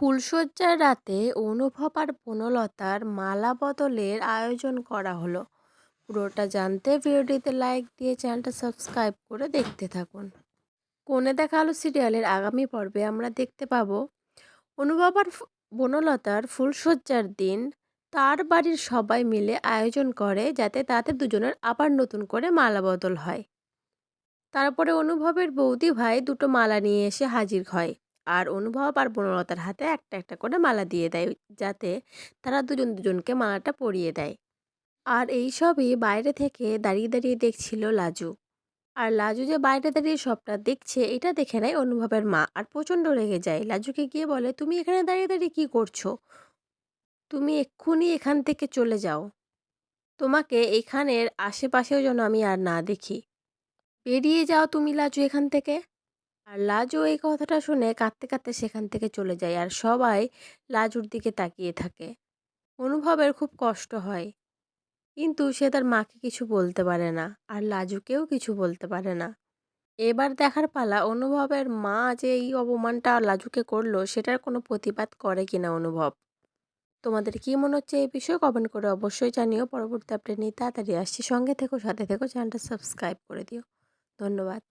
ফুলশয্যার রাতে অনুভব আর বনলতার মালা বদলের আয়োজন করা হলো। পুরোটা জানতে ভিডিওটিতে লাইক দিয়ে চ্যানেলটা সাবস্ক্রাইব করে দেখতে থাকুন। কোণে দেখা আলো সিরিয়ালের আগামী পর্বে আমরা দেখতে পাবো অনুভব আর বনলতার ফুলশয্যার দিন তার বাড়ির সবাই মিলে আয়োজন করে যাতে তাদের দুজনের আবার নতুন করে মালা বদল হয়। তারপরে অনুভবের বৌদি ভাই দুটো মালা নিয়ে এসে হাজির হয়, আর অনুভব আর বনলতার হাতে একটা একটা করে মালা দিয়ে দেয় যাতে তারা দুজন দুজনকে মালাটা পরিয়ে দেয়। আর এই সবই বাইরে থেকে দাঁড়িয়ে দাঁড়িয়ে দেখছিল লাজু। আর লাজু যে বাইরে দাঁড়িয়ে সবটা দেখছে এটা দেখে নেয় অনুভবের মা, আর প্রচণ্ড রেগে যায়। লাজুকে গিয়ে বলে, তুমি এখানে দাঁড়িয়ে দাঁড়িয়ে কি করছো? তুমি এক্ষুনি এখান থেকে চলে যাও। তোমাকে এখানের আশেপাশেও যেন আমি আর না দেখি। বেরিয়ে যাও তুমি লাজু এখান থেকে। আর লাজু এই কথাটা শুনে কাঁদতে কাঁদতে সেখান থেকে চলে যায়, আর সবাই লাজুর দিকে তাকিয়ে থাকে। অনুভবের খুব কষ্ট হয়, কিন্তু সে তার মাকে কিছু বলতে পারে না, আর লাজুকেও কিছু বলতে পারে না। এবার দেখার পালা অনুভবের মা যে এই অপমানটা লাজুকে করলো সেটার কোনো প্রতিবাদ করে কিনা অনুভব। তোমাদের কি মনে হচ্ছে এই বিষয়ে কমেন্ট করে অবশ্যই জানিও। পরবর্তী আপডেট নিয়ে তাড়াতাড়ি আসছি, সঙ্গে থেকো, সাথে থেকো, চ্যানেলটা সাবস্ক্রাইব করে দিও। ধন্যবাদ।